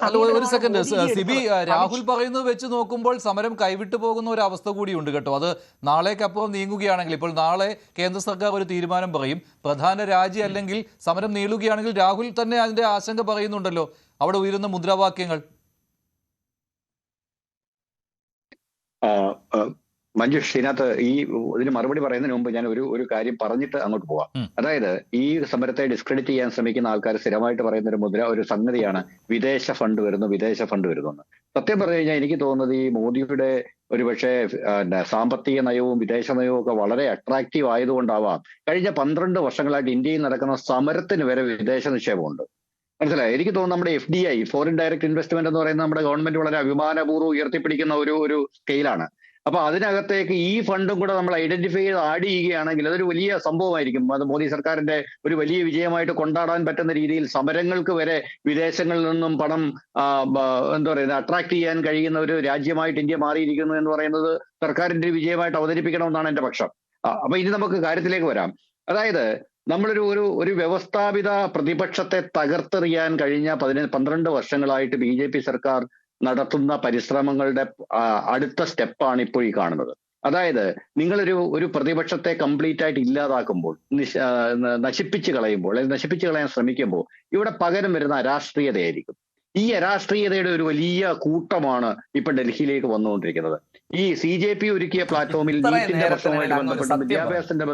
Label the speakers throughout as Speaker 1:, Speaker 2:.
Speaker 1: അല്ല, ഒരു സെക്കൻഡ് സിബി, രാഹുൽ പറയുന്നത് വെച്ച് നോക്കുമ്പോൾ സമരം കൈവിട്ടു പോകുന്ന ഒരു അവസ്ഥ കൂടിയുണ്ട് കേട്ടോ. അത് നാളേക്കപ്പുറം നീങ്ങുകയാണെങ്കിൽ, ഇപ്പോൾ നാളെ കേന്ദ്ര സർക്കാർ ഒരു തീരുമാനം പറയും, പ്രധാന രാജി അല്ലെങ്കിൽ സമരം നീളുകയാണെങ്കിൽ രാഹുൽ തന്നെ അതിന്റെ ആശങ്ക പറയുന്നുണ്ടല്ലോ, അവിടെ ഉയരുന്ന മുദ്രാവാക്യങ്ങൾ.
Speaker 2: മഞ്ജുഷ്, ഇതിനകത്ത് ഇതിന് മറുപടി പറയുന്നതിന് മുമ്പ് ഞാൻ ഒരു കാര്യം പറഞ്ഞിട്ട് അങ്ങോട്ട് പോവാം. അതായത് ഈ സമരത്തെ ഡിസ്ക്രെഡിറ്റ് ചെയ്യാൻ ശ്രമിക്കുന്ന ആൾക്കാർ സ്ഥിരമായിട്ട് പറയുന്ന ഒരു സംഗതിയാണ് വിദേശ ഫണ്ട് വരുന്നു, വിദേശ ഫണ്ട് വരുന്നു എന്ന്. സത്യം പറഞ്ഞു കഴിഞ്ഞാൽ എനിക്ക് തോന്നുന്നത് ഈ മോദിയുടെ ഒരുപക്ഷെ സാമ്പത്തിക നയവും വിദേശ നയവും ഒക്കെ വളരെ അട്രാക്റ്റീവ് ആയതുകൊണ്ടാവാം കഴിഞ്ഞ 12 വർഷങ്ങളായിട്ട് ഇന്ത്യയിൽ നടക്കുന്ന സമരത്തിന് വരെ വിദേശ നിക്ഷേപമുണ്ട്. മനസ്സിലായി? എനിക്ക് തോന്നുന്നു നമ്മുടെ FDI, ഫോറിൻ ഡയറക്ട് ഇൻവെസ്റ്റ്മെന്റ് എന്ന് പറയുന്നത് നമ്മുടെ ഗവൺമെന്റ് വളരെ അഭിമാനപൂർവ്വം ഉയർത്തിപ്പിടിക്കുന്ന ഒരു സ്കെയിലാണ്. അപ്പൊ അതിനകത്തേക്ക് ഈ ഫണ്ടും കൂടെ നമ്മൾ ഐഡന്റിഫൈ ചെയ്ത് ആഡ് ചെയ്യുകയാണെങ്കിൽ അതൊരു വലിയ സംഭവമായിരിക്കും. അത് മോദി സർക്കാരിന്റെ ഒരു വലിയ വിജയമായിട്ട് കൊണ്ടാടാൻ പറ്റുന്ന രീതിയിൽ സമരങ്ങൾക്ക് വരെ വിദേശങ്ങളിൽ നിന്നും പണം എന്താ പറയുന്നത് അട്രാക്ട് ചെയ്യാൻ കഴിയുന്ന ഒരു രാജ്യമായിട്ട് ഇന്ത്യ മാറിയിരിക്കുന്നു എന്ന് പറയുന്നത് സർക്കാരിന്റെ വിജയമായിട്ട് അവതരിപ്പിക്കണമെന്നാണ് എന്റെ പക്ഷം. അപ്പൊ ഇനി നമുക്ക് കാര്യത്തിലേക്ക് വരാം. അതായത് നമ്മളൊരു വ്യവസ്ഥാപിത പ്രതിപക്ഷത്തെ തകർത്തെറിയാൻ കഴിഞ്ഞ 12 വർഷങ്ങളായിട്ട് BJP സർക്കാർ നടത്തുന്ന പരിശ്രമങ്ങളുടെ അടുത്ത സ്റ്റെപ്പാണ് ഇപ്പോൾ ഈ കാണുന്നത്. അതായത് നിങ്ങളൊരു പ്രതിപക്ഷത്തെ കംപ്ലീറ്റ് ആയിട്ട് ഇല്ലാതാക്കുമ്പോൾ, നശിപ്പിച്ചു കളയാൻ ശ്രമിക്കുമ്പോൾ ഇവിടെ പകരം വരുന്ന അരാഷ്ട്രീയതയായിരിക്കും. ഈ അരാഷ്ട്രീയതയുടെ ഒരു വലിയ കൂട്ടമാണ് ഇപ്പൊ ഡൽഹിയിലേക്ക് വന്നുകൊണ്ടിരിക്കുന്നത്. ഈ CJP ഒരുക്കിയ പ്ലാറ്റ്ഫോമിൽ നീറ്റിന്റെ പ്രശ്നവുമായിട്ട് ബന്ധപ്പെട്ട് വിദ്യാഭ്യാസത്തിന്റെ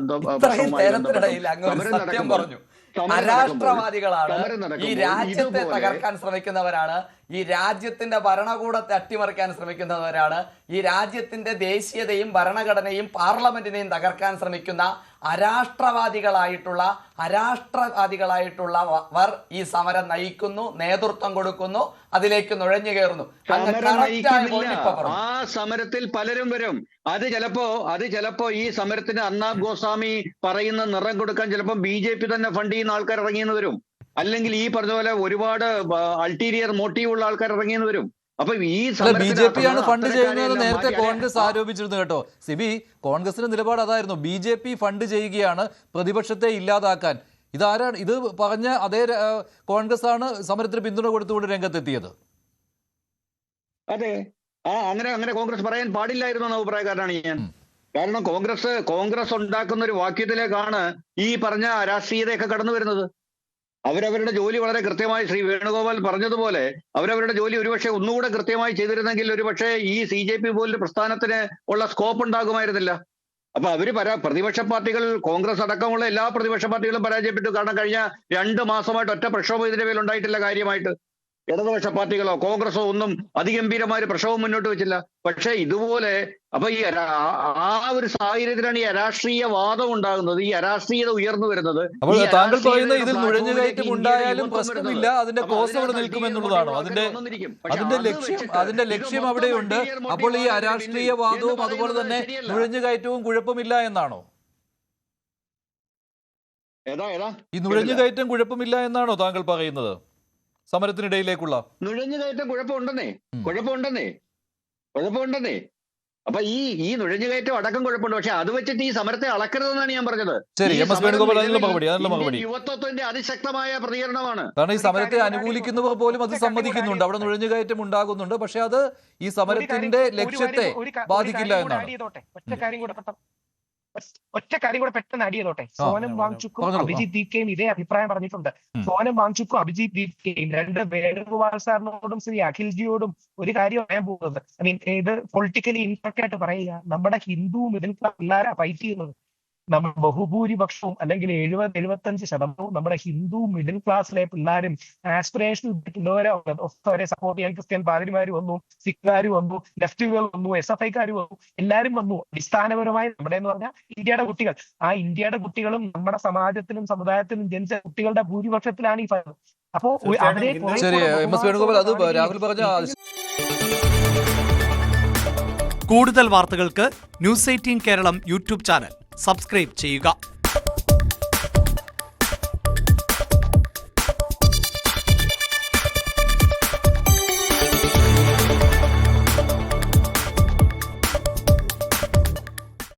Speaker 2: പ്രശ്നവുമായി ബന്ധപ്പെട്ട്
Speaker 3: അരാഷ്ട്രവാദികളാണ്, ഈ രാജ്യത്തെ തകർക്കാൻ ശ്രമിക്കുന്നവരാണ്, ഈ രാജ്യത്തിന്റെ ഭരണകൂടത്തെ അട്ടിമറിക്കാൻ ശ്രമിക്കുന്നവരാണ്, ഈ രാജ്യത്തിന്റെ ദേശീയതയും ഭരണഘടനയും പാർലമെന്റിനെയും തകർക്കാൻ ശ്രമിക്കുന്ന അരാഷ്ട്രവാദികളായിട്ടുള്ളവർ ഈ സമരം നയിക്കുന്നു, നേതൃത്വം കൊടുക്കുന്നു, അതിലേക്ക് നുഴഞ്ഞു കയറുന്നു.
Speaker 2: ആ സമരത്തിൽ പലരും വരും. അത് ചിലപ്പോ ഈ സമരത്തിന് അർണബ് ഗോസ്വാമി പറയുന്ന നിറം കൊടുക്കാൻ ചിലപ്പോൾ BJP തന്നെ ഫണ്ട് ചെയ്യുന്ന ആൾക്കാർ ഇറങ്ങിയെന്ന് വരും. അല്ലെങ്കിൽ ഈ പറഞ്ഞ പോലെ ഒരുപാട് അൾട്ടീരിയർ മോട്ടീവ് ഉള്ള ആൾക്കാർ ഇറങ്ങിയെന്ന് വരും. അപ്പൊ ഈ
Speaker 1: BJP ആണ് ഫണ്ട് ചെയ്യുന്നത് നേരത്തെ കോൺഗ്രസ് ആരോപിച്ചിരുന്നു കേട്ടോ. സിബി, കോൺഗ്രസിന്റെ നിലപാട് അതായിരുന്നു, BJP ഫണ്ട് ചെയ്യുകയാണ് പ്രതിപക്ഷത്തെ ഇല്ലാതാക്കാൻ. ഇതാരാണ് ഇത് പറഞ്ഞ? അതേ കോൺഗ്രസ് ആണ് സമരത്തിന് പിന്തുണ കൊടുത്തുകൊണ്ട് രംഗത്തെത്തിയത്.
Speaker 2: അതെ, അങ്ങനെ കോൺഗ്രസ് പറയാൻ പാടില്ലായിരുന്നു എന്ന അഭിപ്രായക്കാരനാണ് ഞാൻ. കാരണം കോൺഗ്രസ് ഉണ്ടാക്കുന്ന ഒരു വാക്യത്തിലേക്കാണ് ഈ പറഞ്ഞ രാഷ്ട്രീയതയൊക്കെ കടന്നു വരുന്നത്. അവരവരുടെ ജോലി വളരെ കൃത്യമായി ശ്രീ വേണുഗോപാൽ പറഞ്ഞതുപോലെ അവരവരുടെ ജോലി ഒരുപക്ഷെ ഒന്നുകൂടെ കൃത്യമായി ചെയ്തിരുന്നെങ്കിൽ ഒരുപക്ഷെ ഈ CJP പോലൊരു പ്രസ്ഥാനത്തിന് ഉള്ള സ്കോപ്പ് ഉണ്ടാകുമായിരുന്നില്ല. അപ്പൊ പ്രതിപക്ഷ പാർട്ടികൾ, കോൺഗ്രസ് അടക്കമുള്ള എല്ലാ പ്രതിപക്ഷ പാർട്ടികളും പരാജയപ്പെട്ടു. കാരണം കഴിഞ്ഞ 2 മാസമായിട്ട് ഒറ്റ പ്രക്ഷോഭം ഇതിന്റെ മേലുണ്ടായിട്ടില്ല കാര്യമായിട്ട്. ഇടതുപക്ഷ പാർട്ടികളോ കോൺഗ്രസോ ഒന്നും അതിഗംഭീരമായ ഒരു പ്രക്ഷോഭം മുന്നോട്ട് വെച്ചില്ല. പക്ഷെ ഇതുപോലെ അപ്പൊ ഒരു സാഹചര്യത്തിലാണ് ഈ അരാഷ്ട്രീയവാദം ഉണ്ടാകുന്നത്, ഈ അരാഷ്ട്രീയത ഉയർന്നു വരുന്നത്.
Speaker 1: താങ്കൾ പറയുന്നത് ഇതിൽ നുഴഞ്ഞുകയറ്റം ഉണ്ടായാലും പ്രശ്നമില്ല, അതിന്റെ കോസ് അവിടെ നിൽക്കുമെന്നുള്ളതാണോ? അതിന്റെ ലക്ഷ്യം അവിടെയുണ്ട്. അപ്പോൾ ഈ അരാഷ്ട്രീയവാദവും അതുപോലെ തന്നെ നുഴഞ്ഞുകയറ്റവും കുഴപ്പമില്ല എന്നാണോ? ഈ നുഴഞ്ഞുകയറ്റം കുഴപ്പമില്ല എന്നാണോ താങ്കൾ പറയുന്നത്? സമരത്തിനിടയിലേക്കുള്ള
Speaker 2: നുഴഞ്ഞുകയറ്റം കുഴപ്പമുണ്ടെന്നേ. അപ്പൊ ഈ നുഴഞ്ഞുകയറ്റം അടക്കം കുഴപ്പമുണ്ട്. പക്ഷെ അത് വെച്ചിട്ട് ഈ സമരത്തെ അളക്കരുതെന്നാണ് ഞാൻ പറഞ്ഞത്. യുവത്വത്തിന്റെ അതിശക്തമായ പ്രതികരണമാണ്.
Speaker 1: കാരണം ഈ സമരത്തെ അനുകൂലിക്കുന്നവർ പോലും അത് സമ്മതിക്കുന്നുണ്ട്, അവിടെ നുഴഞ്ഞുകയറ്റം ഉണ്ടാകുന്നുണ്ട്. പക്ഷെ അത് ഈ സമരത്തിന്റെ ലക്ഷ്യത്തെ ബാധിക്കില്ല എന്നാണ്.
Speaker 4: ഒറ്റ കാര്യം കൂടെ പെട്ടെന്ന് അടിയതോട്ടെ. സോനം വാങ്ചുക്കും അഭിജിത് ദീപ്കയും ഇതേ അഭിപ്രായം പറഞ്ഞിട്ടുണ്ട്. സോനം വാങ്ചുക്കും അഭിജിത് ദീപ്കയും വേണുഗോപാൽ സാറിനോടും ശ്രീ അഖിൽജിയോടും ഒരു കാര്യം പറയാൻ പോകുന്നത്, ഇത് പൊളിറ്റിക്കലി ഇൻകറക്റ്റ് ആയിട്ട് പറയുക, നമ്മുടെ ഹിന്ദു മിഡിൽ ക്ലാസ് പിള്ളേരാ ഫൈറ്റ് ചെയ്യുന്നത്. നമ്മൾ ബഹുഭൂരിപക്ഷവും അല്ലെങ്കിൽ 70-75% നമ്മുടെ ഹിന്ദു മിഡിൽ ക്ലാസ്സിലെ പിള്ളേരും ആസ്പിറേഷണൽ പിള്ളേരെ സപ്പോർട്ട് ചെയ്യാൻ ക്രിസ്ത്യൻ പാതിരിമാര് വന്നു, സിഖുകാർ വന്നു, ലെഫ്റ്റുകൾ വന്നു, SFIക്കാർ വന്നു, എല്ലാവരും വന്നു. അടിസ്ഥാനപരമായി നമ്മുടെ എന്ന് പറഞ്ഞാൽ ഇന്ത്യയുടെ കുട്ടികൾ, ആ ഇന്ത്യയുടെ കുട്ടികളും നമ്മുടെ സമാജത്തിലും സമുദായത്തിലും ജനിച്ച കുട്ടികളുടെ ഭൂരിപക്ഷത്തിലാണ് ഈ ഫലം. അപ്പോ അവരെ
Speaker 5: കൂടുതൽ വാർത്തകൾക്ക് News 18 Keralam YouTube channel subscribe ചെയ്യുക.